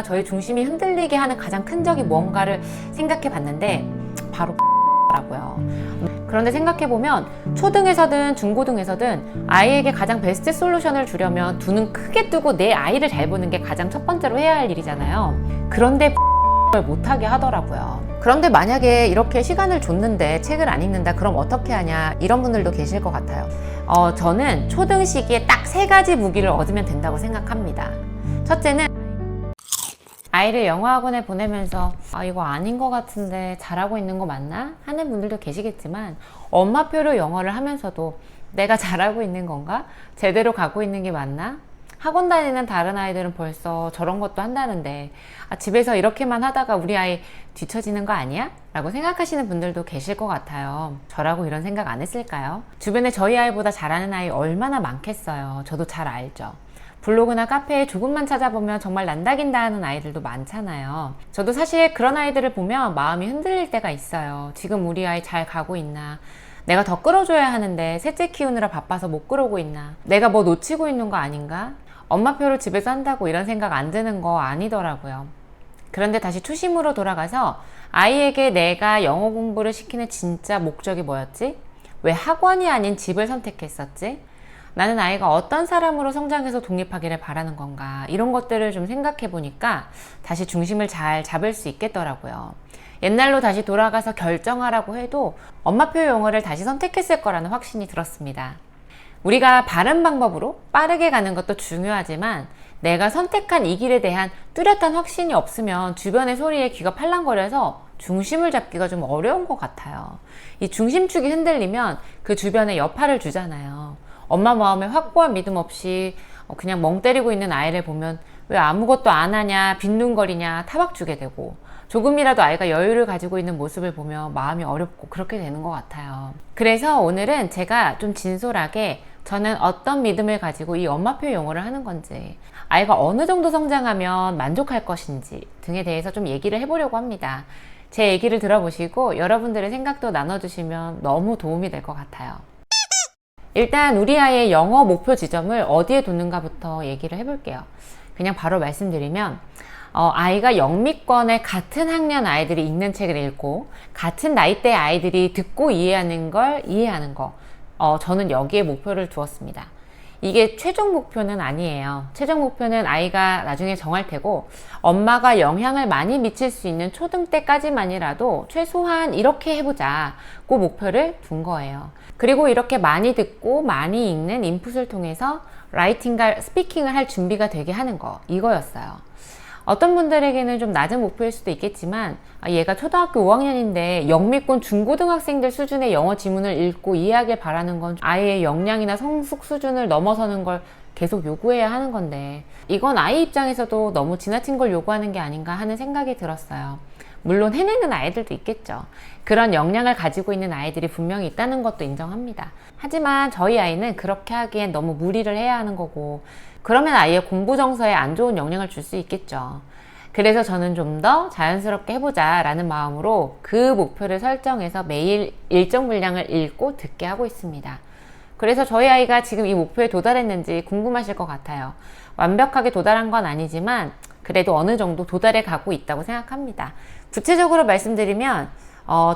저희 중심이 흔들리게 하는 가장 큰 적이 뭔가를 생각해 봤는데 바로 라고요. 그런데 생각해보면 초등에서든 중고등에서든 아이에게 가장 베스트 솔루션을 주려면 두 눈 크게 뜨고 내 아이를 잘 보는 게 가장 첫 번째로 해야 할 일이잖아요. 그런데 걸 못하게 하더라고요. 그런데 만약에 이렇게 시간을 줬는데 책을 안 읽는다, 그럼 어떻게 하냐, 이런 분들도 계실 것 같아요. 저는 초등 시기에 딱 3가지 무기를 얻으면 된다고 생각합니다. 첫째는 아이를 영어학원에 보내면서 이거 아닌 것 같은데 잘하고 있는 거 맞나? 하는 분들도 계시겠지만, 엄마표로 영어를 하면서도 내가 잘하고 있는 건가? 제대로 가고 있는 게 맞나? 학원 다니는 다른 아이들은 벌써 저런 것도 한다는데 집에서 이렇게만 하다가 우리 아이 뒤처지는 거 아니야? 라고 생각하시는 분들도 계실 것 같아요. 저라고 이런 생각 안 했을까요? 주변에 저희 아이보다 잘하는 아이 얼마나 많겠어요. 저도 잘 알죠. 블로그나 카페에 조금만 찾아보면 정말 난다긴다 하는 아이들도 많잖아요. 저도 사실 그런 아이들을 보면 마음이 흔들릴 때가 있어요. 지금 우리 아이 잘 가고 있나? 내가 더 끌어줘야 하는데 셋째 키우느라 바빠서 못 끌어오고 있나? 내가 뭐 놓치고 있는 거 아닌가? 엄마표로 집에서 한다고 이런 생각 안 드는 거 아니더라고요. 그런데 다시 초심으로 돌아가서 아이에게 내가 영어 공부를 시키는 진짜 목적이 뭐였지? 왜 학원이 아닌 집을 선택했었지? 나는 아이가 어떤 사람으로 성장해서 독립하기를 바라는 건가? 이런 것들을 좀 생각해 보니까 다시 중심을 잘 잡을 수 있겠더라고요. 옛날로 다시 돌아가서 결정하라고 해도 엄마표 영어를 다시 선택했을 거라는 확신이 들었습니다. 우리가 바른 방법으로 빠르게 가는 것도 중요하지만 내가 선택한 이 길에 대한 뚜렷한 확신이 없으면 주변의 소리에 귀가 팔랑거려서 중심을 잡기가 좀 어려운 것 같아요. 이 중심축이 흔들리면 그 주변에 여파를 주잖아요. 엄마 마음에 확고한 믿음 없이 그냥 멍 때리고 있는 아이를 보면 왜 아무것도 안 하냐, 빈둥거리냐 타박 주게 되고, 조금이라도 아이가 여유를 가지고 있는 모습을 보면 마음이 어렵고 그렇게 되는 것 같아요. 그래서 오늘은 제가 좀 진솔하게 저는 어떤 믿음을 가지고 이 엄마표 영어를 하는 건지, 아이가 어느 정도 성장하면 만족할 것인지 등에 대해서 좀 얘기를 해보려고 합니다. 제 얘기를 들어보시고 여러분들의 생각도 나눠주시면 너무 도움이 될 것 같아요. 일단 우리 아이의 영어 목표 지점을 어디에 두는가부터 얘기를 해볼게요. 그냥 바로 말씀드리면 아이가 영미권의 같은 학년 아이들이 읽는 책을 읽고 같은 나이대 아이들이 듣고 이해하는 걸 이해하는 거, 저는 여기에 목표를 두었습니다. 이게 최종 목표는 아니에요. 최종 목표는 아이가 나중에 정할 테고, 엄마가 영향을 많이 미칠 수 있는 초등 때까지만이라도 최소한 이렇게 해보자 그 목표를 둔 거예요. 그리고 이렇게 많이 듣고 많이 읽는 인풋을 통해서 라이팅과 스피킹을 할 준비가 되게 하는 거, 이거였어요. 어떤 분들에게는 좀 낮은 목표일 수도 있겠지만 얘가 초등학교 5학년인데 영미권 중고등학생들 수준의 영어 지문을 읽고 이해하길 바라는 건 아이의 역량이나 성숙 수준을 넘어서는 걸 계속 요구해야 하는 건데, 이건 아이 입장에서도 너무 지나친 걸 요구하는 게 아닌가 하는 생각이 들었어요. 물론 해내는 아이들도 있겠죠. 그런 역량을 가지고 있는 아이들이 분명히 있다는 것도 인정합니다. 하지만 저희 아이는 그렇게 하기엔 너무 무리를 해야 하는 거고, 그러면 아이의 공부 정서에 안 좋은 영향을 줄 수 있겠죠. 그래서 저는 좀 더 자연스럽게 해보자 라는 마음으로 그 목표를 설정해서 매일 일정 분량을 읽고 듣게 하고 있습니다. 그래서 저희 아이가 지금 이 목표에 도달했는지 궁금하실 것 같아요. 완벽하게 도달한 건 아니지만 그래도 어느 정도 도달해 가고 있다고 생각합니다. 구체적으로 말씀드리면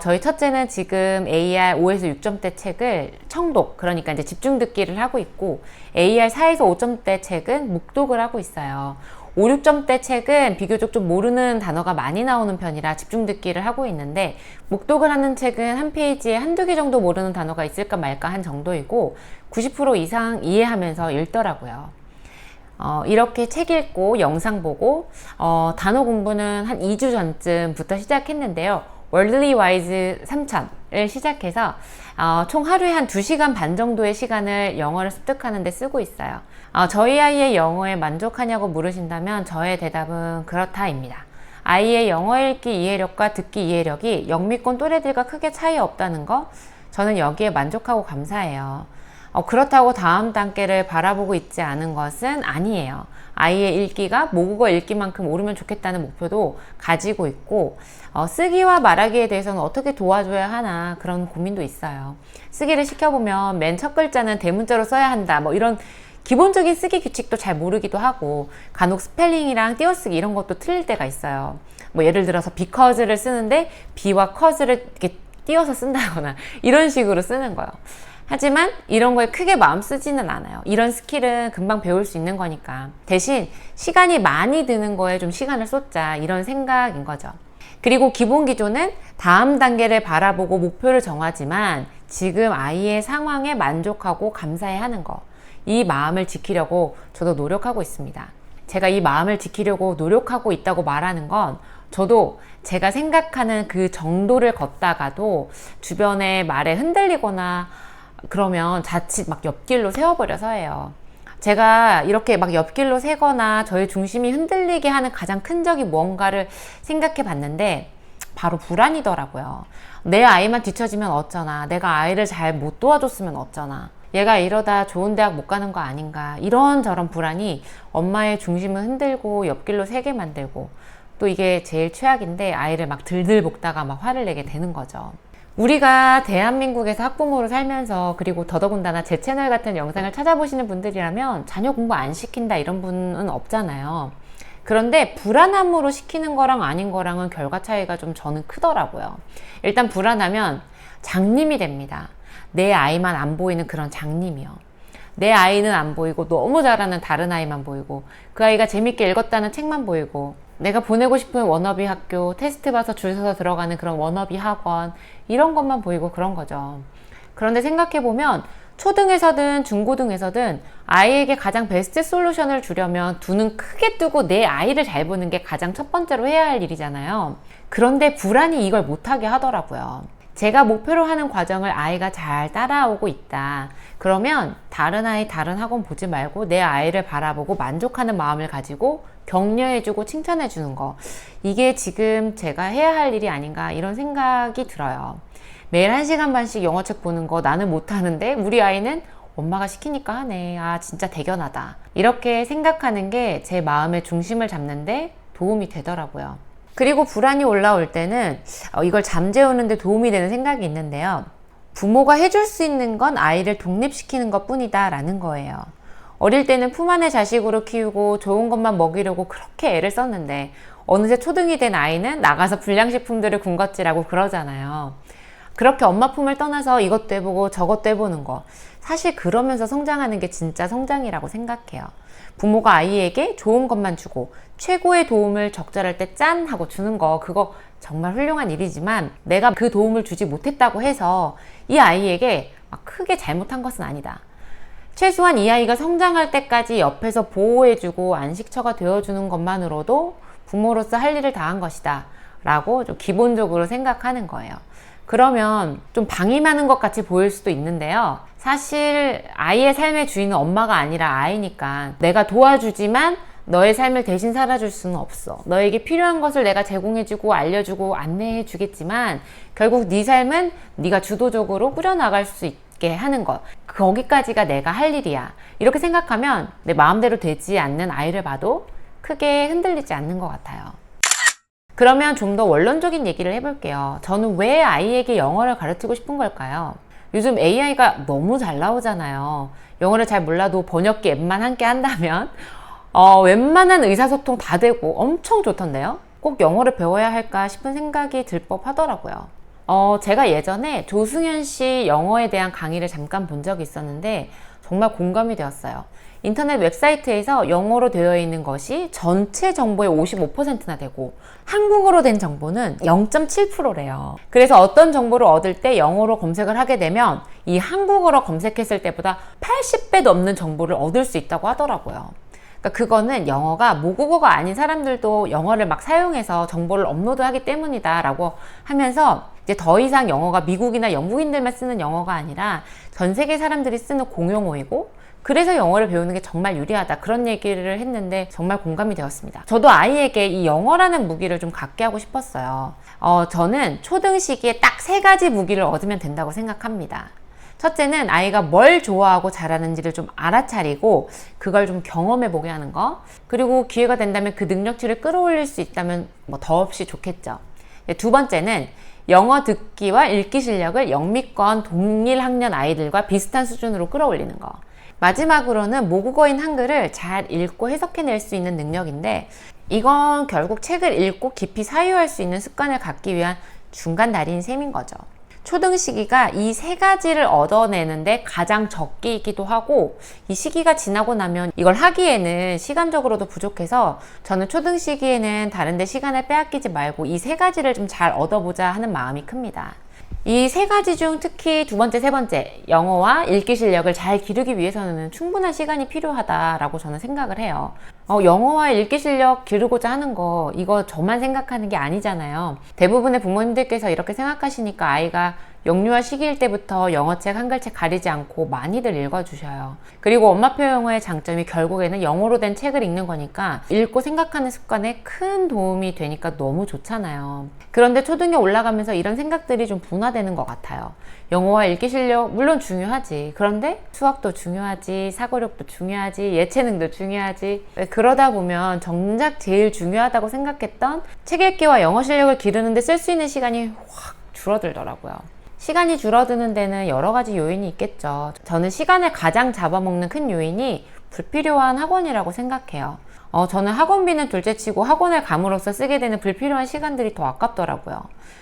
저희 첫째는 지금 AR 5에서 6점대 책을 청독, 그러니까 이제 집중 듣기를 하고 있고, AR 4에서 5점대 책은 묵독을 하고 있어요. 5, 6점대 책은 비교적 좀 모르는 단어가 많이 나오는 편이라 집중 듣기를 하고 있는데, 묵독을 하는 책은 한 페이지에 한두 개 정도 모르는 단어가 있을까 말까 한 정도이고 90% 이상 이해하면서 읽더라고요. 이렇게 책 읽고 영상 보고 단어 공부는 한 2주 전쯤부터 시작했는데요. 월들리 와이즈 3000을 시작해서 총 하루에 한 2시간 반 정도의 시간을 영어를 습득하는 데 쓰고 있어요. 저희 아이의 영어에 만족하냐고 물으신다면 저의 대답은 그렇다입니다. 아이의 영어 읽기 이해력과 듣기 이해력이 영미권 또래들과 크게 차이 없다는 거, 저는 여기에 만족하고 감사해요. 그렇다고 다음 단계를 바라보고 있지 않은 것은 아니에요. 아이의 읽기가 모국어 읽기만큼 오르면 좋겠다는 목표도 가지고 있고, 쓰기와 말하기에 대해서는 어떻게 도와줘야 하나 그런 고민도 있어요. 쓰기를 시켜보면 맨 첫 글자는 대문자로 써야 한다, 뭐 이런 기본적인 쓰기 규칙도 잘 모르기도 하고 간혹 스펠링이랑 띄어쓰기 이런 것도 틀릴 때가 있어요. 뭐 예를 들어서 because를 쓰는데 be와 cause를 이렇게 띄어서 쓴다거나 이런 식으로 쓰는 거예요. 하지만 이런 거에 크게 마음 쓰지는 않아요. 이런 스킬은 금방 배울 수 있는 거니까. 대신 시간이 많이 드는 거에 좀 시간을 쏟자 이런 생각인 거죠. 그리고 기본 기조는 다음 단계를 바라보고 목표를 정하지만 지금 아이의 상황에 만족하고 감사해 하는 거. 이 마음을 지키려고 저도 노력하고 있습니다. 제가 이 마음을 지키려고 노력하고 있다고 말하는 건 저도 제가 생각하는 그 정도를 걷다가도 주변의 말에 흔들리거나 그러면 자칫 막 옆길로 세워버려서예요. 제가 이렇게 막 옆길로 세거나 저의 중심이 흔들리게 하는 가장 큰 적이 뭔가를 생각해 봤는데 바로 불안이더라고요. 내 아이만 뒤처지면 어쩌나, 내가 아이를 잘 못 도와줬으면 어쩌나, 얘가 이러다 좋은 대학 못 가는 거 아닌가, 이런저런 불안이 엄마의 중심을 흔들고 옆길로 세게 만들고, 또 이게 제일 최악인데 아이를 막 들들 볶다가 막 화를 내게 되는 거죠. 우리가 대한민국에서 학부모로 살면서, 그리고 더더군다나 제 채널 같은 영상을 찾아보시는 분들이라면 자녀 공부 안 시킨다 이런 분은 없잖아요. 그런데 불안함으로 시키는 거랑 아닌 거랑은 결과 차이가 좀 저는 크더라고요. 일단 불안하면 장님이 됩니다. 내 아이만 안 보이는 그런 장님이요. 내 아이는 안 보이고 너무 잘하는 다른 아이만 보이고, 그 아이가 재밌게 읽었다는 책만 보이고, 내가 보내고 싶은 워너비 학교, 테스트 봐서 줄 서서 들어가는 그런 워너비 학원, 이런 것만 보이고 그런 거죠. 그런데 생각해보면 초등에서든 중고등에서든 아이에게 가장 베스트 솔루션을 주려면 두 눈 크게 뜨고 내 아이를 잘 보는 게 가장 첫 번째로 해야 할 일이잖아요. 그런데 불안이 이걸 못하게 하더라고요. 제가 목표로 하는 과정을 아이가 잘 따라오고 있다. 그러면 다른 아이, 다른 학원 보지 말고 내 아이를 바라보고 만족하는 마음을 가지고 격려해주고 칭찬해주는 거. 이게 지금 제가 해야 할 일이 아닌가 이런 생각이 들어요. 매일 1시간 반씩 영어책 보는 거 나는 못하는데 우리 아이는 엄마가 시키니까 하네. 아, 진짜 대견하다. 이렇게 생각하는 게 제 마음의 중심을 잡는데 도움이 되더라고요. 그리고 불안이 올라올 때는 이걸 잠재우는 데 도움이 되는 생각이 있는데요. 부모가 해줄 수 있는 건 아이를 독립시키는 것 뿐이다 라는 거예요. 어릴 때는 품 안의 자식으로 키우고 좋은 것만 먹이려고 그렇게 애를 썼는데 어느새 초등이 된 아이는 나가서 불량식품들을 군것질하고 그러잖아요. 그렇게 엄마 품을 떠나서 이것도 해보고 저것도 해보는 거, 사실 그러면서 성장하는 게 진짜 성장이라고 생각해요. 부모가 아이에게 좋은 것만 주고 최고의 도움을 적절할 때 짠 하고 주는 거, 그거 정말 훌륭한 일이지만 내가 그 도움을 주지 못했다고 해서 이 아이에게 막 크게 잘못한 것은 아니다. 최소한 이 아이가 성장할 때까지 옆에서 보호해주고 안식처가 되어주는 것만으로도 부모로서 할 일을 다한 것이다 라고 좀 기본적으로 생각하는 거예요. 그러면 좀 방임하는 것 같이 보일 수도 있는데요. 사실 아이의 삶의 주인은 엄마가 아니라 아이니까 내가 도와주지만 너의 삶을 대신 살아줄 수는 없어. 너에게 필요한 것을 내가 제공해주고 알려주고 안내해주겠지만 결국 네 삶은 네가 주도적으로 꾸려나갈 수 있게 하는 것, 거기까지가 내가 할 일이야. 이렇게 생각하면 내 마음대로 되지 않는 아이를 봐도 크게 흔들리지 않는 것 같아요. 그러면 좀 더 원론적인 얘기를 해볼게요. 저는 왜 아이에게 영어를 가르치고 싶은 걸까요? 요즘 AI가 너무 잘 나오잖아요. 영어를 잘 몰라도 번역기 앱만 함께 한다면 웬만한 의사소통 다 되고 엄청 좋던데요? 꼭 영어를 배워야 할까 싶은 생각이 들 법 하더라고요. 제가 예전에 조승현 씨 영어에 대한 강의를 잠깐 본 적이 있었는데 정말 공감이 되었어요. 인터넷 웹사이트에서 영어로 되어 있는 것이 전체 정보의 55%나 되고 한국어로 된 정보는 0.7%래요. 그래서 어떤 정보를 얻을 때 영어로 검색을 하게 되면 이 한국어로 검색했을 때보다 80배 넘는 정보를 얻을 수 있다고 하더라고요. 그러니까 그거는 영어가 모국어가 아닌 사람들도 영어를 막 사용해서 정보를 업로드하기 때문이다 라고 하면서 이제 더 이상 영어가 미국이나 영국인들만 쓰는 영어가 아니라 전 세계 사람들이 쓰는 공용어이고 그래서 영어를 배우는 게 정말 유리하다, 그런 얘기를 했는데 정말 공감이 되었습니다. 저도 아이에게 이 영어라는 무기를 좀 갖게 하고 싶었어요. 저는 초등 시기에 딱 3가지 무기를 얻으면 된다고 생각합니다. 첫째는 아이가 뭘 좋아하고 잘하는지를 좀 알아차리고 그걸 좀 경험해 보게 하는 거, 그리고 기회가 된다면 그 능력치를 끌어올릴 수 있다면 뭐 더없이 좋겠죠. 두 번째는 영어 듣기와 읽기 실력을 영미권 동일 학년 아이들과 비슷한 수준으로 끌어올리는 거. 마지막으로는 모국어인 한글을 잘 읽고 해석해낼 수 있는 능력인데, 이건 결국 책을 읽고 깊이 사유할 수 있는 습관을 갖기 위한 중간 다리인 셈인 거죠. 초등 시기가 이 세 가지를 얻어내는데 가장 적기이기도 하고, 이 시기가 지나고 나면 이걸 하기에는 시간적으로도 부족해서 저는 초등 시기에는 다른데 시간을 빼앗기지 말고 이 세 가지를 좀 잘 얻어보자 하는 마음이 큽니다. 이 세 가지 중 특히 두 번째, 세 번째, 영어와 읽기 실력을 잘 기르기 위해서는 충분한 시간이 필요하다라고 저는 생각을 해요. 영어와 읽기 실력 기르고자 하는 거, 이거 저만 생각하는 게 아니잖아요. 대부분의 부모님들께서 이렇게 생각하시니까 아이가 영유아 시기일 때부터 영어책, 한글책 가리지 않고 많이들 읽어주셔요. 그리고 엄마표 영어의 장점이 결국에는 영어로 된 책을 읽는 거니까 읽고 생각하는 습관에 큰 도움이 되니까 너무 좋잖아요. 그런데 초등에 올라가면서 이런 생각들이 좀 분화되는 것 같아요. 영어와 읽기 실력 물론 중요하지. 그런데 수학도 중요하지, 사고력도 중요하지, 예체능도 중요하지. 그러다 보면 정작 제일 중요하다고 생각했던 책 읽기와 영어 실력을 기르는데 쓸 수 있는 시간이 확 줄어들더라고요. 시간이 줄어드는 데는 여러 가지 요인이 있겠죠. 저는 시간을 가장 잡아먹는 큰 요인이 불필요한 학원이라고 생각해요. 저는 학원비는 둘째치고 학원을 감으로써 쓰게 되는 불필요한 시간들이 더 아깝더라고요.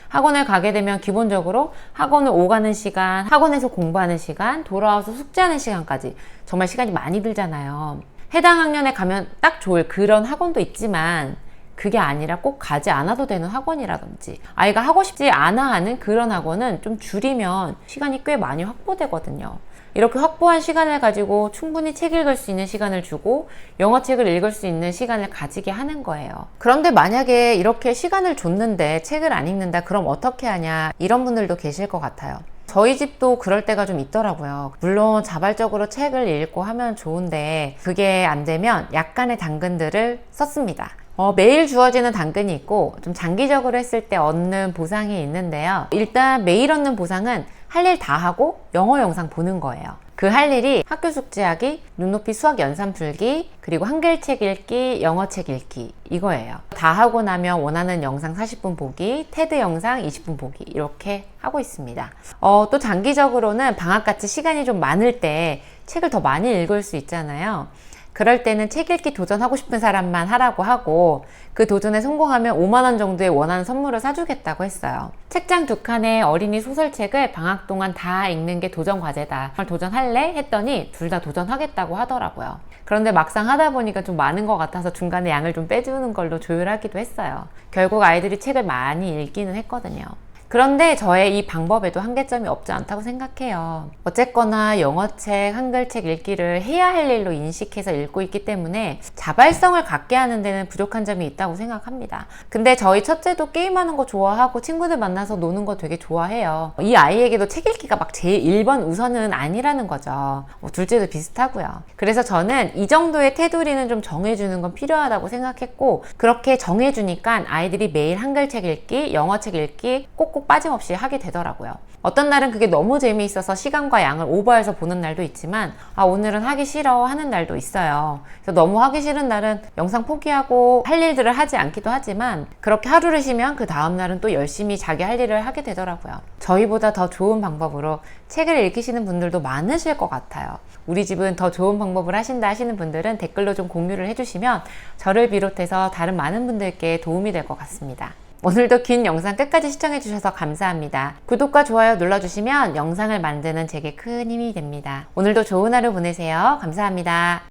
학원을 가게 되면 기본적으로 학원을 오가는 시간, 학원에서 공부하는 시간, 돌아와서 숙제하는 시간까지 정말 시간이 많이 들잖아요. 해당 학년에 가면 딱 좋을 그런 학원도 있지만, 그게 아니라 꼭 가지 않아도 되는 학원이라든지 아이가 하고 싶지 않아 하는 그런 학원은 좀 줄이면 시간이 꽤 많이 확보되거든요. 이렇게 확보한 시간을 가지고 충분히 책 읽을 수 있는 시간을 주고 영어책을 읽을 수 있는 시간을 가지게 하는 거예요. 그런데 만약에 이렇게 시간을 줬는데 책을 안 읽는다, 그럼 어떻게 하냐, 이런 분들도 계실 것 같아요. 저희 집도 그럴 때가 좀 있더라고요. 물론 자발적으로 책을 읽고 하면 좋은데 그게 안 되면 약간의 당근들을 썼습니다. 매일 주어지는 당근이 있고 좀 장기적으로 했을 때 얻는 보상이 있는데요. 일단 매일 얻는 보상은 할 일 다 하고 영어 영상 보는 거예요. 그 할 일이 학교 숙제하기, 눈높이 수학 연산 풀기, 그리고 한글책 읽기, 영어책 읽기, 이거예요. 다 하고 나면 원하는 영상 40분 보기, 테드 영상 20분 보기, 이렇게 하고 있습니다. 또 장기적으로는 방학같이 시간이 좀 많을 때 책을 더 많이 읽을 수 있잖아요. 그럴 때는 책 읽기 도전하고 싶은 사람만 하라고 하고, 그 도전에 성공하면 5만 원 정도의 원하는 선물을 사주겠다고 했어요. 책장 2칸의 어린이 소설책을 방학 동안 다 읽는 게 도전 과제다. 도전할래? 했더니 둘 다 도전하겠다고 하더라고요. 그런데 막상 하다 보니까 좀 많은 것 같아서 중간에 양을 좀 빼주는 걸로 조율하기도 했어요. 결국 아이들이 책을 많이 읽기는 했거든요. 그런데 저의 이 방법에도 한계점이 없지 않다고 생각해요. 어쨌거나 영어책, 한글책 읽기를 해야 할 일로 인식해서 읽고 있기 때문에 자발성을 갖게 하는 데는 부족한 점이 있다고 생각합니다. 근데 저희 첫째도 게임하는 거 좋아하고 친구들 만나서 노는 거 되게 좋아해요. 이 아이에게도 책 읽기가 막 제일 1번 우선은 아니라는 거죠. 둘째도 비슷하고요. 그래서 저는 이 정도의 테두리는 좀 정해주는 건 필요하다고 생각했고, 그렇게 정해주니까 아이들이 매일 한글책 읽기, 영어책 읽기 꼭꼭 빠짐없이 하게 되더라고요. 어떤 날은 그게 너무 재미있어서 시간과 양을 오버해서 보는 날도 있지만, 오늘은 하기 싫어 하는 날도 있어요. 그래서 너무 하기 싫은 날은 영상 포기하고 할 일들을 하지 않기도 하지만, 그렇게 하루를 쉬면 그 다음날은 또 열심히 자기 할 일을 하게 되더라고요. 저희보다 더 좋은 방법으로 책을 읽히시는 분들도 많으실 것 같아요. 우리 집은 더 좋은 방법을 하신다 하시는 분들은 댓글로 좀 공유를 해주시면 저를 비롯해서 다른 많은 분들께 도움이 될 것 같습니다. 오늘도 긴 영상 끝까지 시청해주셔서 감사합니다. 구독과 좋아요 눌러주시면 영상을 만드는 제게 큰 힘이 됩니다. 오늘도 좋은 하루 보내세요. 감사합니다.